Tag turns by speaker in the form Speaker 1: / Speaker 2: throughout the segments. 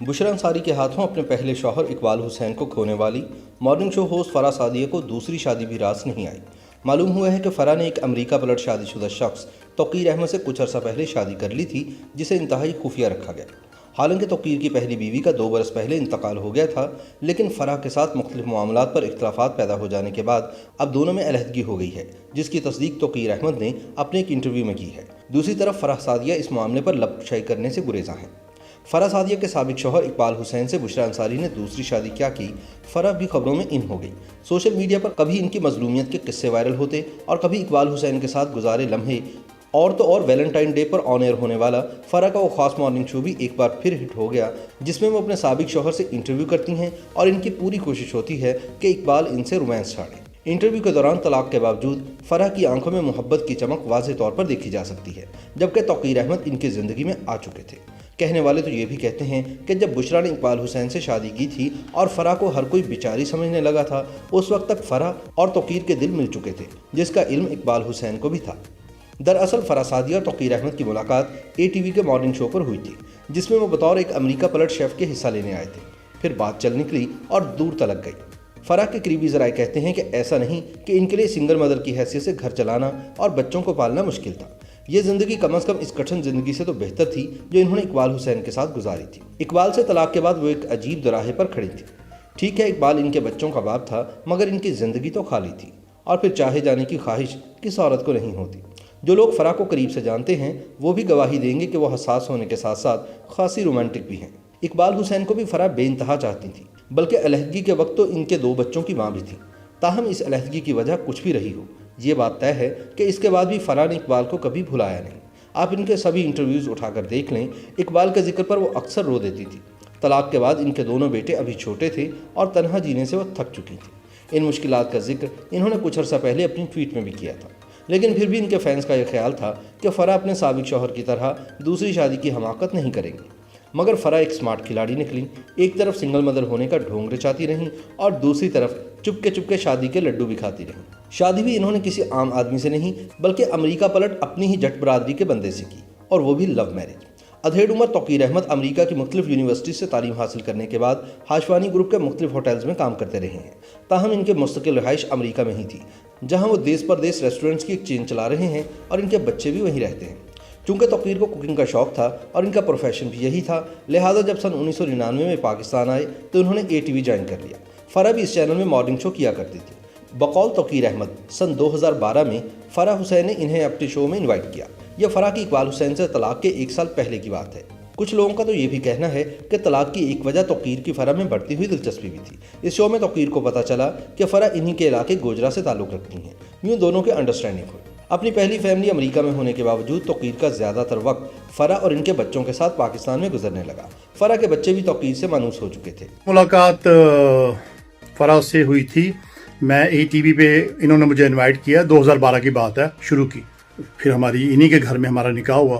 Speaker 1: بشرا انصاری کے ہاتھوں اپنے پہلے شوہر اقبال حسین کو کھونے والی مارننگ شو ہوسٹ فرح سعدیہ کو دوسری شادی بھی راس نہیں آئی۔ معلوم ہوا ہے کہ فرح نے ایک امریکہ پلٹ شادی شدہ شخص توقیر احمد سے کچھ عرصہ پہلے شادی کر لی تھی، جسے انتہائی خفیہ رکھا گیا۔ حالانکہ توقیر کی پہلی بیوی کا 2 برس پہلے انتقال ہو گیا تھا، لیکن فرح کے ساتھ مختلف معاملات پر اختلافات پیدا ہو جانے کے بعد اب دونوں میں علیحدگی ہو گئی ہے، جس کی تصدیق توقیر احمد نے اپنے ایک انٹرویو میں کی ہے۔ دوسری طرف فرح سعدیہ اس معاملے پر لب کشائی کرنے سے گریزاں ہیں۔ فرح سعدیہ کے سابق شوہر اقبال حسین سے بشرا انصاری نے دوسری شادی کیا کی، فرح بھی خبروں میں ان ہو گئی۔ سوشل میڈیا پر کبھی ان کی مظلومیت کے قصے وائرل ہوتے اور کبھی اقبال حسین کے ساتھ گزارے لمحے، اور تو اور ویلنٹائن ڈے پر آن ایئر ہونے والا فرح کا وہ خاص مارننگ شو بھی ایک بار پھر ہٹ ہو گیا، جس میں وہ اپنے سابق شوہر سے انٹرویو کرتی ہیں اور ان کی پوری کوشش ہوتی ہے کہ اقبال ان سے رومانس چھاڑے۔ انٹرویو کے دوران طلاق کے باوجود فرح کی آنکھوں میں محبت کی چمک واضح طور پر دیکھی جا سکتی ہے، جبکہ توقیر احمد ان کی زندگی میں آ چکے تھے۔ کہنے والے تو یہ بھی کہتے ہیں کہ جب بشرا نے اقبال حسین سے شادی کی تھی اور فرح کو ہر کوئی بیچاری سمجھنے لگا تھا، اس وقت تک فرح اور توقیر کے دل مل چکے تھے، جس کا علم اقبال حسین کو بھی تھا۔ دراصل فرح سعدیہ اور توقیر احمد کی ملاقات اے ٹی وی کے مارننگ شو پر ہوئی تھی، جس میں وہ بطور ایک امریکہ پلٹ شیف کے حصہ لینے آئے تھے۔ پھر بات چل نکلی اور دور تلک گئی۔ فرح کے قریبی ذرائع کہتے ہیں کہ ایسا نہیں کہ ان کے لیے سنگل مدر کی حیثیت سے گھر چلانا اور بچوں کو پالنا مشکل تھا۔ یہ زندگی کم از کم اس کٹھن زندگی سے تو بہتر تھی جو انہوں نے اقبال حسین کے ساتھ گزاری تھی۔ اقبال سے طلاق کے بعد وہ ایک عجیب دوراہے پر کھڑی تھی۔ ٹھیک ہے، اقبال ان کے بچوں کا باپ تھا، مگر ان کی زندگی تو خالی تھی، اور پھر چاہے جانے کی خواہش کس عورت کو نہیں ہوتی۔ جو لوگ فرح کو قریب سے جانتے ہیں وہ بھی گواہی دیں گے کہ وہ حساس ہونے کے ساتھ ساتھ خاصی رومانٹک بھی ہیں۔ اقبال حسین کو بھی فرح بے انتہا چاہتی تھی، بلکہ علیحدگی کے وقت تو ان کے 2 بچوں کی ماں بھی تھی۔ تاہم اس علیحدگی کی وجہ کچھ بھی رہی ہو، یہ بات طے ہے کہ اس کے بعد بھی فرح نے اقبال کو کبھی بھلایا نہیں۔ آپ ان کے سبھی انٹرویوز اٹھا کر دیکھ لیں، اقبال کے ذکر پر وہ اکثر رو دیتی تھی۔ طلاق کے بعد ان کے دونوں بیٹے ابھی چھوٹے تھے اور تنہا جینے سے وہ تھک چکی تھیں۔ ان مشکلات کا ذکر انہوں نے کچھ عرصہ پہلے اپنی ٹویٹ میں بھی کیا تھا، لیکن پھر بھی ان کے فینس کا یہ خیال تھا کہ فرح اپنے سابق شوہر کی طرح دوسری شادی کی حماقت نہیں کریں گی۔ مگر فرح ایک سمارٹ کھلاڑی نکلی، ایک طرف سنگل مدر ہونے کا ڈھونگ رچاتی رہیں اور دوسری طرف چپ کے شادی کے لڈو بھی کھاتی رہیں۔ شادی بھی انہوں نے کسی عام آدمی سے نہیں بلکہ امریکہ پلٹ اپنی ہی جٹ برادری کے بندے سے کی، اور وہ بھی لو میرج۔ ادھیڑ عمر توقیر احمد امریکہ کی مختلف یونیورسٹی سے تعلیم حاصل کرنے کے بعد ہاشوانی گروپ کے مختلف ہوٹلز میں کام کرتے رہے ہیں۔ تاہم ان کے مستقل رہائش امریکہ میں ہی تھی، جہاں وہ دیس پردیس ریسٹورنٹس کی ایک چین چلا رہے ہیں اور ان کے بچے بھی وہیں رہتے ہیں۔ چونکہ توقیر کو کوکنگ کا شوق تھا اور ان کا پروفیشن بھی یہی تھا، لہٰذا جب سن 1999 میں پاکستان آئے تو انہوں نے اے ٹی وی جوائن کر لیا۔ فرح بھی اس چینل میں مارننگ شو کیا کرتی تھی۔ بقول توقیر احمد سن 2012 میں فرح حسین نے انہیں اپنے شو میں انوائٹ کیا۔ یہ فرح کی اقبال حسین سے طلاق کے 1 سال پہلے کی بات ہے۔ کچھ لوگوں کا تو یہ بھی کہنا ہے کہ طلاق کی ایک وجہ توقیر کی فرح میں بڑھتی ہوئی دلچسپی بھی تھی۔ اس شو میں توقیر کو پتہ چلا کہ فرح انہی کے علاقے گوجرا سے تعلق رکھتی ہیں، یوں دونوں کے انڈرسٹینڈنگ ہوئی۔ اپنی پہلی فیملی امریکہ میں ہونے کے باوجود توقیر کا زیادہ تر وقت فرح اور ان کے بچوں کے ساتھ پاکستان میں گزرنے لگا۔ فرح کے بچے بھی توقیر سے مانوس ہو چکے تھے۔
Speaker 2: ملاقات فرح سے ہوئی تھی، میں اے ٹی وی پہ انہوں نے مجھے انوائٹ کیا، 2012 کی بات ہے، شروع کی، پھر ہماری انہی کے گھر میں ہمارا نکاح ہوا۔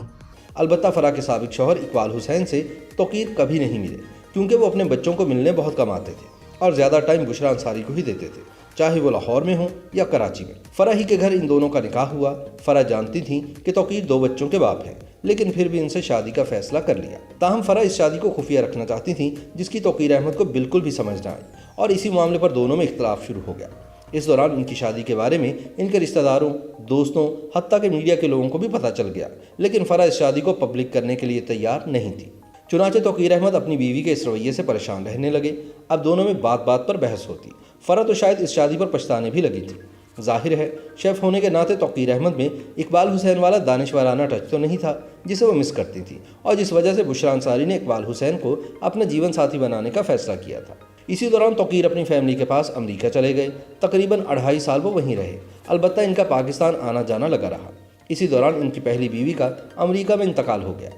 Speaker 1: البتہ فرح کے سابق شوہر اقبال حسین سے توقیر کبھی نہیں ملے، کیونکہ وہ اپنے بچوں کو ملنے بہت کم آتے تھے اور زیادہ ٹائم بشرا انصاری کو ہی دیتے تھے، چاہے وہ لاہور میں ہوں یا کراچی میں۔ فرح ہی کے گھر ان دونوں کا نکاح ہوا۔ فرح جانتی تھیں کہ توقیر 2 بچوں کے باپ ہیں، لیکن پھر بھی ان سے شادی کا فیصلہ کر لیا۔ تاہم فرح اس شادی کو خفیہ رکھنا چاہتی تھیں، جس کی توقیر احمد کو بالکل بھی سمجھ نہ آئی، اور اسی معاملے پر دونوں میں اختلاف شروع ہو گیا۔ اس دوران ان کی شادی کے بارے میں ان کے رشتہ داروں، دوستوں، حتیٰ کہ میڈیا کے لوگوں کو بھی پتہ چل گیا، لیکن فرح اس شادی کو پبلک کرنے کے لیے تیار نہیں تھی۔ چنانچہ توقیر احمد اپنی بیوی کے اس رویے سے پریشان رہنے لگے۔ اب دونوں میں بات پر بحث ہوتی۔ فرح تو شاید اس شادی پر پچھتانے بھی لگی تھی۔ ظاہر ہے شیف ہونے کے ناطے توقیر احمد میں اقبال حسین والا دانشورانہ ٹچ تو نہیں تھا جسے وہ مس کرتی تھی، اور جس وجہ سے بشرا انصاری نے اقبال حسین کو اپنا جیون ساتھی بنانے کا فیصلہ کیا تھا۔ اسی دوران توقیر اپنی فیملی کے پاس امریکہ چلے گئے۔ تقریباً 2.5 سال وہ وہیں رہے، البتہ ان کا پاکستان آنا جانا لگا رہا۔ اسی دوران ان کی پہلی بیوی کا امریکہ میں انتقال ہو گیا۔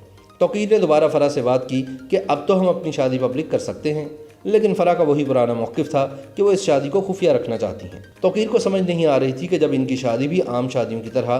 Speaker 1: توقیر نے دوبارہ فرح سے بات کی کہ اب تو ہم اپنی شادی پبلک کر سکتے ہیں، لیکن فرح کا وہی پرانا موقف تھا کہ وہ اس شادی کو خفیہ رکھنا چاہتی ہیں۔ توقیر کو سمجھ نہیں آ رہی تھی کہ جب ان کی شادی بھی عام شادیوں کی طرح